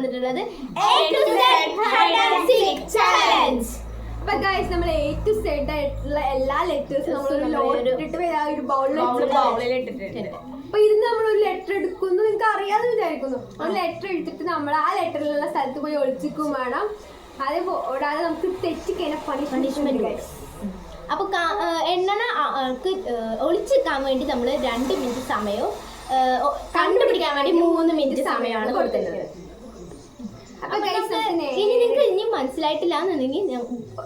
വന്നിട്ടുള്ളത് അപ്പൊ ഗൈസ് നമ്മൾ A to Z ആയിട്ടുള്ള എല്ലാ ലെറ്റേഴ്സും ഒരു ബൗളിൽ ഇട്ടിട്ടുണ്ട്. അപ്പൊ ഇതിന് നമ്മളൊരു ലെറ്റർ എടുക്കുന്നു, നിങ്ങൾക്ക് അറിയാതെ വിചാരിക്കുന്നു. ഒരു ലെറ്റർ എടുത്തിട്ട് നമ്മൾ ആ ലെറ്ററിലുള്ള സ്ഥലത്ത് പോയി ഒളിച്ചിക്കും വേണം. അതുകൂടാതെ നമുക്ക് തെറ്റിക്കഴിഞ്ഞാൽ പണിഷ്മെന്റ്. അപ്പൊ എണ്ണ ഒളിച്ചിക്കാൻ വേണ്ടി നമ്മൾ 2 മിനിറ്റ് സമയവും കണ്ടുപിടിക്കാൻ വേണ്ടി 3 മിനിറ്റ് സമയമാണ് കൊടുക്കുന്നത്. ഇനി നിങ്ങൾക്ക് ഇനി മനസ്സിലായിട്ടില്ല എന്നുണ്ടെങ്കിൽ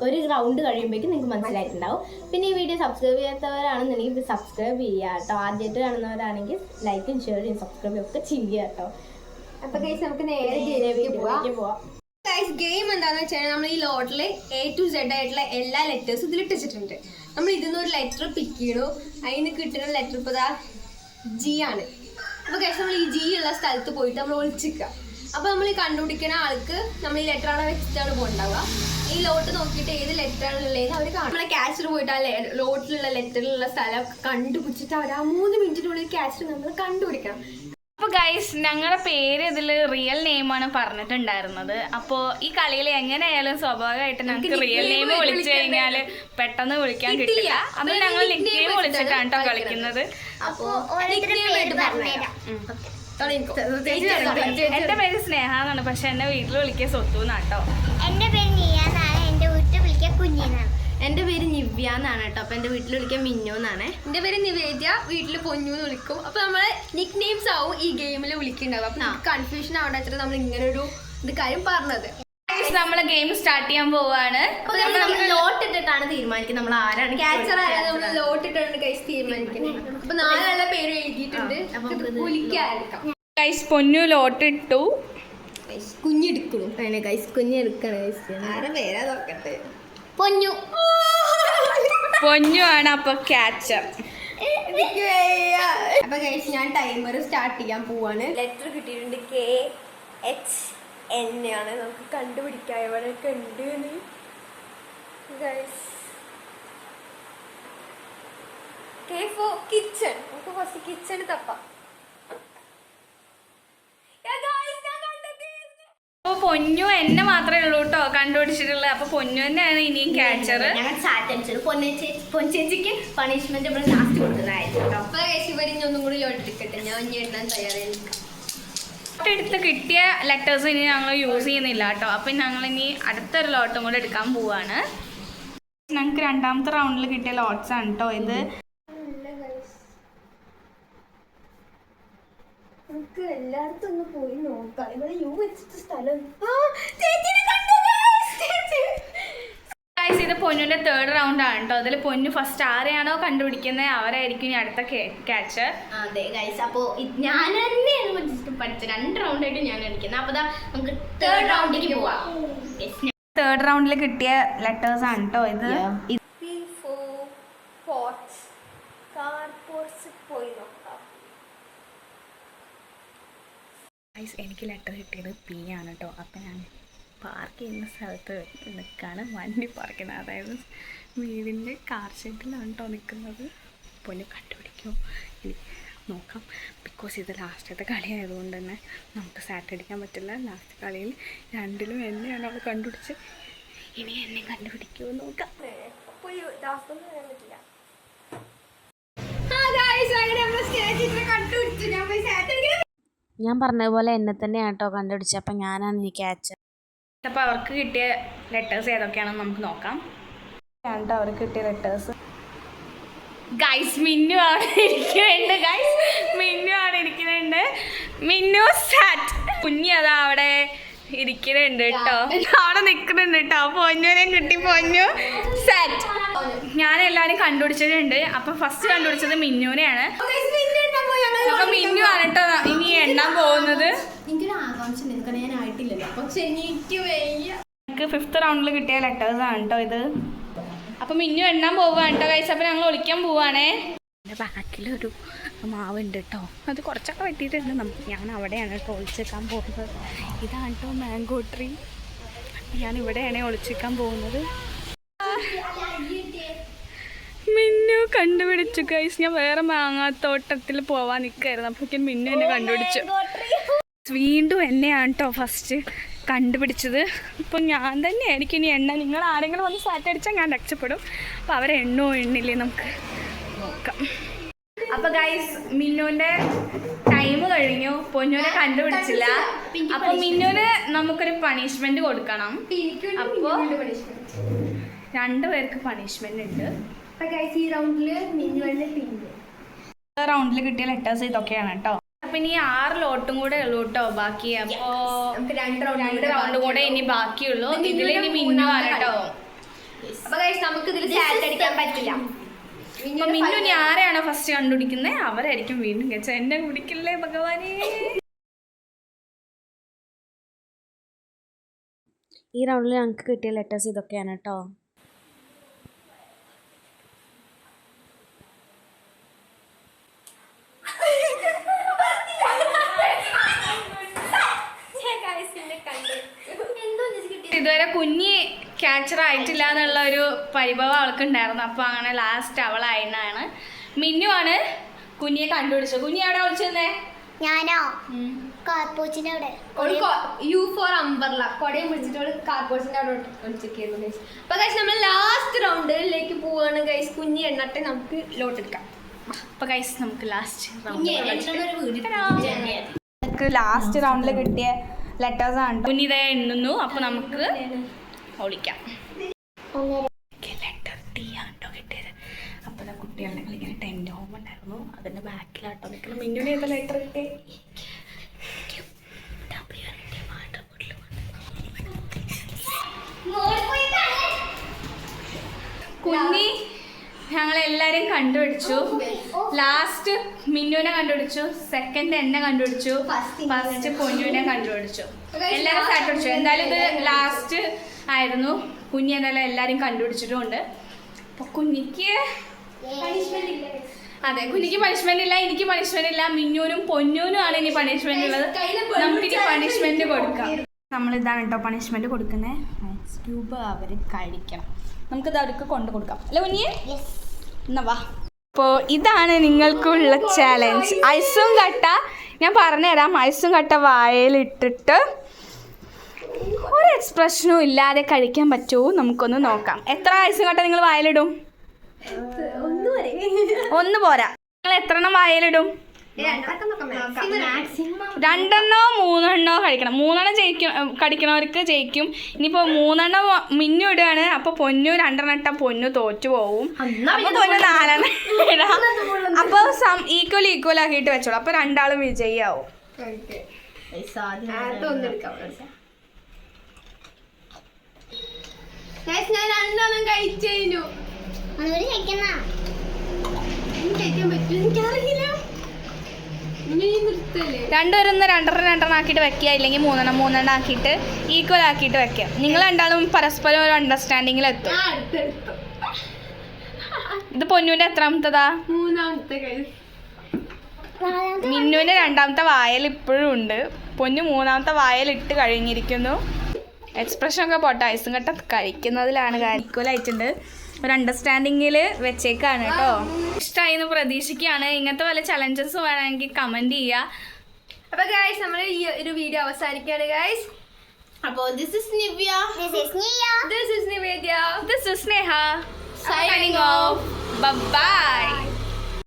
ഒരു റൗണ്ട് കഴിയുമ്പോഴേക്കും നിങ്ങൾക്ക് മനസ്സിലായിട്ടുണ്ടാവും. പിന്നെ ഈ വീഡിയോ സബ്സ്ക്രൈബ് ചെയ്യാത്തവരാണെന്നുണ്ടെങ്കിൽ സബ്സ്ക്രൈബ് ചെയ്യുക കേട്ടോ. ആദ്യമായിട്ട് കാണുന്നവരാണെങ്കിൽ ലൈക്കും ഷെയറും സബ്സ്ക്രൈബും ഒക്കെ ചെയ്യുക കേട്ടോ. അപ്പൊ ഗൈസ് നമുക്ക് നേരെ പോവാം. ഗെയിം എന്താണെന്ന് വെച്ചാൽ നമ്മൾ ഈ ലോട്ടിൽ A to Z ആയിട്ടുള്ള എല്ലാ ലെറ്റേഴ്സും ഇതിൽ ഇട്ടിട്ടുണ്ട്. നമ്മൾ ഇതിന്ന് ഒരു ലെറ്റർ പിക്ക് ചെയ്യണു. അതിന് കിട്ടുന്ന ലെറ്റർ ഇപ്പോൾ G ആണ്. അപ്പോൾ ഗൈസ് നമ്മൾ ഈ G ഉള്ള സ്ഥലത്ത് പോയിട്ട് നമ്മൾ ഒളിച്ചിക്കുക. അപ്പോൾ നമ്മൾ ഈ കണ്ടുപിടിക്കുന്ന ആൾക്ക് നമ്മൾ ഈ ലെറ്റർ അവിടെ വെച്ചിട്ടാണ് പോകണ്ടാവുക. ഈ ലോട്ട് നോക്കിയിട്ട് ഏത് ലെറ്ററാണ് ഉള്ളതെന്ന് അവർ കാണും. നമ്മളെ ക്യാച്ചർ പോയിട്ട് ആ ലോട്ടിലുള്ള ലെറ്ററിലുള്ള സ്ഥലം കണ്ടുപിടിച്ചിട്ട് അവർ ആ 3 മിനിറ്റിനുള്ളിൽ ക്യാച്ചർ നമ്മൾ കണ്ടുപിടിക്കണം. അപ്പോൾ ഗൈസ് ഞങ്ങളുടെ പേര് ഇതിൽ റിയൽ നെയിമാണ് പറഞ്ഞിട്ടുണ്ടായിരുന്നത്. അപ്പോൾ ഈ കളിയിൽ എങ്ങനെയായാലും സ്വാഭാവികമായിട്ട് ഞങ്ങൾക്ക് റിയൽ നെയിം വിളിച്ചു കഴിഞ്ഞാൽ പെട്ടെന്ന് വിളിക്കാൻ കിട്ടില്ല. അത് ഞങ്ങൾ നിക് നെയിം വിളിച്ചിട്ടാണ് കേട്ടോ കളിക്കുന്നത്. എന്റെ പേര് സ്നേഹ എന്നാണ്, പക്ഷെ എന്നെ വീട്ടിൽ വിളിക്കുക സ്വത്തു എന്നാട്ടോ. എന്റെ പേര് നിയാന്നാണ്, എന്റെ വീട്ടിൽ വിളിക്കുക കുഞ്ഞിനാണ്. എൻ്റെ പേര് നിവ്യ എന്നാണ് കേട്ടോ. അപ്പൊ എൻ്റെ വീട്ടിൽ വിളിക്കാൻ മിന്നു എന്നാണ്. എൻ്റെ പേര് നിവേദ്യ, വീട്ടിൽ പൊന്നു എന്ന് വിളിക്കും. അപ്പൊ നമ്മളെ നിക് നെയിംസ് ആവും ഈ ഗെയിമിൽ വിളിക്കുന്നുണ്ടാവും. അപ്പൊ കൺഫ്യൂഷൻ ആവണ്ട വെച്ചിട്ട് നമ്മൾ ഇങ്ങനെ ഒരു കാര്യം പറഞ്ഞത്. നമ്മള് ഗെയിം സ്റ്റാർട്ട് ചെയ്യാൻ പോവാണ്. ലോട്ട് ഇട്ടിട്ടാണ് തീരുമാനിക്കുന്നത് നമ്മൾ ആരാണ് ക്യാച്ചർ ആയത്. നമ്മൾ ലോട്ട് ഇട്ടാണ് ഗൈസ് തീരുമാനിക്കുന്നത്. അപ്പൊ 4 പേര് എഴുതിയിട്ടുണ്ട്. ഗൈസ് പൊന്നു ലോട്ട് ഇട്ടു. കുഞ്ഞെടുക്കണം. അങ്ങനെ ഗൈസ് കുഞ്ഞെടുക്കണം. ആരെ പേരാ നോക്കട്ടെ. പൊന്നു പൊന്നു ആണ് അപ്പൊ ക്യാച്ചർ. അപ്പൊ ഗൈസ് ഞാൻ ടൈമർ സ്റ്റാർട്ട് ചെയ്യാൻ പോവാണ്. ലെറ്റർ കിട്ടിയിട്ടുണ്ട് KHN ആണ്. നമുക്ക് കണ്ടുപിടിക്കാം എവിടെയൊക്കെ ഉണ്ട് ഗൈസ്. K for kitchen. നമുക്ക് ഫസ്റ്റ് കിച്ചൺ തപ്പാം. അപ്പൊ പൊന്നു എന്നെ മാത്രമേ ഉള്ളൂ കേട്ടോ കണ്ടുപിടിച്ചിട്ടുള്ളത്. അപ്പൊ പൊന്നു തന്നെയാണ് ഇനിയും ക്യാച്ചർ. ഞങ്ങൾ സാറ്റ് അടിച്ചത് പൊന്നേച്ചിക്ക് പണിഷ്മെന്റ് നമ്മൾ ലാസ്റ്റ് കൊടുക്കുന്നതായിരുന്നു. അപ്പൊ ഗൈസ് ഇവരിഞ്ഞൊന്നും കൂടി ലോട്ടെടുക്കട്ടെ. ഞാൻ ഇനി എണ്ണാൻ തയ്യാറായിരിക്കും. എടുത്ത് കിട്ടിയ ലെറ്റേഴ്സ് ഇനി ഞങ്ങൾ യൂസ് ചെയ്യുന്നില്ല കേട്ടോ. അപ്പം ഞങ്ങൾ ഇനി അടുത്തൊരു ലോട്ടും കൂടെ എടുക്കാൻ പോവാണ്. ഞങ്ങൾക്ക് 2ാമത്തെ റൗണ്ടിൽ കിട്ടിയ ലോട്ട്സ് ആണ് കേട്ടോ ഇത്. നമുക്ക് എല്ലായിടത്തും ഒന്ന് പോയി നോക്കാം. ഇവിടെ യു വെച്ചിട്ട് സ്ഥലം. ഇത് പൊന്നുവിന്റെ 3rd റൗണ്ട് ആണ് കേട്ടോ. അതിൽ പൊന്നു ഫസ്റ്റ് ആരെയാണോ കണ്ടുപിടിക്കുന്നത് അവരായിരിക്കും ഇനി അടുത്ത ക്യാച്ചർ. അതെ ഗൈസ്. അപ്പോ ഞാൻ തന്നെയാണ് പഠിച്ചത്. 2 റൗണ്ടായിട്ട് ഞാൻ കളിക്കുന്നത്. അപ്പൊ നമുക്ക് 3rd റൗണ്ടിലേക്ക് പോവാം. 3rd റൗണ്ടിൽ കിട്ടിയ ലെറ്റേഴ്സ് ആണ് കേട്ടോ ഇത്. പോയി നോക്കാം. എനിക്ക് ലെറ്റർ കിട്ടിയത് P ആണ് കേട്ടോ. അപ്പം ഞാൻ പാർക്ക് ചെയ്യുന്ന സ്ഥലത്ത് നിൽക്കുകയാണ്. വണ്ടി പാർക്ക് ചെയ്യുന്നത്, അതായത് വീടിൻ്റെ കാർ ഷെഡിലാണ് കേട്ടോ നിൽക്കുന്നത്. പൊന്നു കണ്ടുപിടിക്കുമോ ഇനി നോക്കാം. ബിക്കോസ് ഇത് ലാസ്റ്റത്തെ കളി ആയതുകൊണ്ട് തന്നെ നമുക്ക് സാറ്റടിക്കാൻ പറ്റില്ല. ലാസ്റ്റ് കളിയിൽ 2ലും എന്നെയാണ് അവൾ കണ്ടുപിടിച്ച്. ഇനി എന്നെ കണ്ടുപിടിക്കുമോ നോക്കാം. ഞാൻ പറഞ്ഞ പോലെ എന്നെ തന്നെയാണ് കേട്ടോ കണ്ടുപിടിച്ചത്. അപ്പം ഞാനാണ് ഈ ക്യാച്ചർ. അപ്പോൾ അവർക്ക് കിട്ടിയ ലെറ്റേഴ്സ് ഏതൊക്കെയാണെന്ന് നമുക്ക് നോക്കാം. കേട്ടോ അവർക്ക് കിട്ടിയ ലെറ്റേഴ്സ്. ഗൈസ് മിന്നു ആണ് ഇരിക്കുന്നുണ്ട്. ഗൈസ് മിന്നു ആണ് ഇരിക്കുന്നുണ്ട്. മിന്നു സാറ്റ്. കുഞ്ഞി അതാ അവിടെ ഇരിക്കുന്നുണ്ട് കേട്ടോ. അവിടെ നിൽക്കുന്നുണ്ട് കേട്ടോ. പൊന്നുവിനെയും കിട്ടി. പൊന്നു സാറ്റ്. ഞാൻ എല്ലാവരും കണ്ടുപിടിച്ചിട്ടുണ്ട്. അപ്പം ഫസ്റ്റ് കണ്ടുപിടിച്ചത് മിന്നുവിനെയാണ്. അപ്പൊ മിന്നു ആണ് കേട്ടോ ഇനി എണ്ണാൻ പോകുന്നത്. എനിക്കൊരു ആകാംക്ഷ ഞാൻ ആയിട്ടില്ലല്ലോ. പക്ഷെ എനിക്ക് 5th റൗണ്ടിൽ കിട്ടിയ ലെറ്റേഴ്സ് ആണ് കേട്ടോ ഇത്. അപ്പൊ മിന്നു എണ്ണാൻ പോവുകയാണ് കേട്ടോ ഗൈസ്. അപ്പൊ ഞങ്ങൾ ഒളിക്കാൻ പോവാണേ. എൻ്റെ ബാക്കിലൊരു മാവുണ്ട് കേട്ടോ. അത് കുറച്ചൊക്കെ വെട്ടിയിട്ടുണ്ട്. ഞാൻ അവിടെയാണ് കേട്ടോ ഒളിച്ചേക്കാൻ പോകുന്നത്. ഇതാണ് കേട്ടോ മാംഗോ ട്രീ. ഞാൻ ഇവിടെയാണ് ഒളിച്ചേക്കാൻ പോകുന്നത്. മിന്നു കണ്ടുപിടിച്ചു ഗൈസ്. ഞാൻ വേറെ മാങ്ങാത്തോട്ടത്തിൽ പോവാൻ നിൽക്കായിരുന്നു. അപ്പോഴേക്കും മിന്നു എന്നെ കണ്ടുപിടിച്ചു. വീണ്ടും എന്നെയാണ് കേട്ടോ ഫസ്റ്റ് കണ്ടുപിടിച്ചത്. ഇപ്പം ഞാൻ തന്നെ ആയിരിക്കും ഇനി എണ്ണ. നിങ്ങൾ ആരെങ്കിലും വന്ന് സാറ്റ് അടിച്ചാൽ ഞാൻ രക്ഷപ്പെടും. അപ്പോൾ അവരെ എണ്ണോ എണ്ണില്ലേ നമുക്ക് നോക്കാം. അപ്പോൾ ഗൈസ് മിന്നുവിൻ്റെ ടൈം കഴിഞ്ഞു. പൊന്നുവിനെ കണ്ടുപിടിച്ചില്ല. അപ്പോൾ മിന്നുവിന് നമുക്കൊരു പണിഷ്മെൻറ്റ് കൊടുക്കണം. അപ്പോൾ 2 പേർക്ക് പണിഷ്മെൻ്റ് ഉണ്ട്. ഈ റൗണ്ടില് റൗണ്ടിൽ കിട്ടിയ ലെറ്റേഴ്സ് ഇതൊക്കെയാണ് കേട്ടോ. അപ്പം ഇനി 6 ലോട്ടും കൂടെ ഉള്ളൂ കേട്ടോ ബാക്കി. അപ്പോൾ 2 റൗണ്ട് കൂടെ ഇനി ബാക്കിയുള്ളൂ. ഇതിൽ ഇനി മിന്നു ആണ് കേട്ടോ. അപ്പൊ നമുക്ക് ഇതിൽ സാറ്റ് അടിക്കാൻ പറ്റില്ല. അപ്പൊ മിന്നു ഇനി ആരെയാണോ ഫസ്റ്റ് കണ്ടുപിടിക്കുന്നത് അവരായിരിക്കും വീണ്ടും കഴിച്ച. എന്നെ കുടിക്കില്ലേ ഭഗവാനേ. ഈ റൗണ്ടിൽ ഞങ്ങൾക്ക് കിട്ടിയ ലെറ്റേഴ്സ് ഇതൊക്കെയാണ് കേട്ടോ. ഇതുവരെ കുഞ്ഞി ക്യാച്ചർ ആയിട്ടില്ല എന്നുള്ള ഒരു പരിഭവം അവൾക്കുണ്ടായിരുന്നു. അപ്പോൾ അങ്ങനെ ലാസ്റ്റ് അവളായിട്ടാണ്. മിന്നു ആണ് കുഞ്ഞിയെ കണ്ടുപിടിച്ചത്. കുഞ്ഞി എവിടെ വിളിച്ചിരുന്നേ? ഞാനോ കാർപോച്ചിന്റെ അവിടെ യു ഫോർ അംബർല കൊടയും പിടിച്ചിട്ട് കാർപോർട്സിന്റെ അവിടെ ഒളിച്ചിരിക്കുന്നു ഗൈസ്. അപ്പൊ ഗൈസ് നമ്മൾ ലാസ്റ്റ് റൗണ്ടിലേക്ക് പോവാണ് ഗൈസ്. കുഞ്ഞി എണ്ണട്ടെ, നമുക്ക് ലോട്ട് എടുക്കാം. അപ്പോൾ ഗൈസ് നമുക്ക് ലാസ്റ്റ് റൗണ്ടിൽ കിട്ടിയ ലെറ്റേഴ്സ് ആണ്. കുഞ്ഞിതേ എണ്ണുന്നു. അപ്പോൾ നമുക്ക് ഒളിക്കാം. ലെറ്റർ ടി ആട്ടോ കിട്ടിയത്. അപ്പോൾ കുട്ടികളുണ്ടെങ്കിൽ ഇങ്ങനെ ടെൻ്റ് ഹോം ഉണ്ടായിരുന്നു, അതിൻ്റെ ബാക്കിലാട്ടോ നിൽക്കണം. മിന്നുവിന് ഏതാ ലെറ്റർ കിട്ടിയ? കുഞ്ഞി ഞങ്ങളെല്ലാവരും കണ്ടുപിടിച്ചു. ലാസ്റ്റ് മിന്നുവിനെ കണ്ടുപിടിച്ചു, സെക്കൻഡ് എന്നെ കണ്ടുപിടിച്ചു, ഫസ്റ്റ് പൊന്നുവിനെ കണ്ടുപിടിച്ചു. എല്ലാവരും കണ്ടുപിടിച്ചു. എന്തായാലും ഇത് ലാസ്റ്റ് ആയിരുന്നു. കുഞ്ഞി എന്തായാലും എല്ലാവരും കണ്ടുപിടിച്ചിട്ടുമുണ്ട്. അപ്പോൾ കുഞ്ഞിക്ക് അതെ കുഞ്ഞിക്ക് പണിഷ്മെന്റ് ഇല്ല, എനിക്ക് പണിഷ്മെന്റ് ഇല്ല. മിന്നുവിനും പൊന്നൂനും ആണ് ഇനി പണിഷ്മെന്റ് ഉള്ളത്. നമുക്കിനി പണിഷ്മെന്റ് കൊടുക്കാം. നമ്മളിതാണ് കേട്ടോ പണിഷ്മെന്റ് കൊടുക്കുന്നത്. ഐസ് ക്യൂബ് അവർ കഴിക്കണം. നമുക്കിത് അവർക്ക് കൊണ്ടു കൊടുക്കാം അല്ലേ കുഞ്ഞിയെ? എന്നാ വാ. അപ്പോൾ ഇതാണ് നിങ്ങൾക്കുള്ള ചാലഞ്ച്. ഐസും കട്ട ഞാൻ പറഞ്ഞുതരാം. ഐസും കട്ട വായയിലിട്ടിട്ട് ഒരു എക്സ്പ്രഷനും ഇല്ലാതെ കഴിക്കാൻ പറ്റുമോ നമുക്കൊന്ന് നോക്കാം. എത്ര ഐസും കട്ട നിങ്ങൾ വായലിടും? 1 പോരാ. നിങ്ങൾ എത്ര എണ്ണം വായലിടും? 2 3 കഴിക്കണം. 3 കടിക്കണവർക്ക് ജയിക്കും. ഇനിയിപ്പോൾ 3 മിന്നു ഇടുകയാണ്. അപ്പോൾ പൊന്നു 2 ഇട്ടാൽ പൊന്നു തോറ്റു പോവും. അപ്പോൾ പൊന്നു 4 ഇടാം. അപ്പോൾ ഈക്വൽ ആക്കിയിട്ട് വെച്ചോളൂ. അപ്പോൾ 2 വിജയിയാവും. ഞാൻ 2 കഴിച്ചു കഴിഞ്ഞു. കഴിക്കാൻ പറ്റും എനിക്കറിയില്ല. രണ്ടുപേരും 2 ആക്കിയിട്ട് വെക്കുക, ഇല്ലെങ്കിൽ 3 ആക്കിയിട്ട് ഈക്വൽ ആക്കിയിട്ട് വെക്കുക. നിങ്ങൾ 2 പരസ്പരം ഒരു അണ്ടർസ്റ്റാൻഡിങ്ങിൽ എത്തും. ഇത് പൊന്നുവിന്റെ എത്രാമത്തതാ? 3ാമത്തെ. മിന്നുവിന്റെ 2ാമത്തെ വായൽ ഇപ്പോഴും ഉണ്ട്. പൊന്നു 3ാമത്തെ വായൽ ഇട്ട് കഴിഞ്ഞിരിക്കുന്നു. എക്സ്പ്രഷൻ ഒക്കെ പോട്ടെ. ഐസും കട്ട കഴിക്കുന്നതിലാണ് ഈക്വൽ ആയിട്ടുണ്ട്. ഒരു അണ്ടർസ്റ്റാൻഡിങ്ങിൽ വെച്ചേക്കാണ് കേട്ടോ. ഇഷ്ടമായി എന്ന് പ്രതീക്ഷിക്കുകയാണ്. ഇങ്ങനത്തെ വല്ല ചലഞ്ചസ് വേണമെങ്കിൽ കമന്റ് ചെയ്യുക. അപ്പൊ ഗൈസ് നമ്മൾ ഈ ഒരു വീഡിയോ അവസാനിക്കുകയാണ് ഗൈസ്. അപ്പോൾ this is Nivya, this is Nivedya, this is Sneha. Signing off. Bye bye.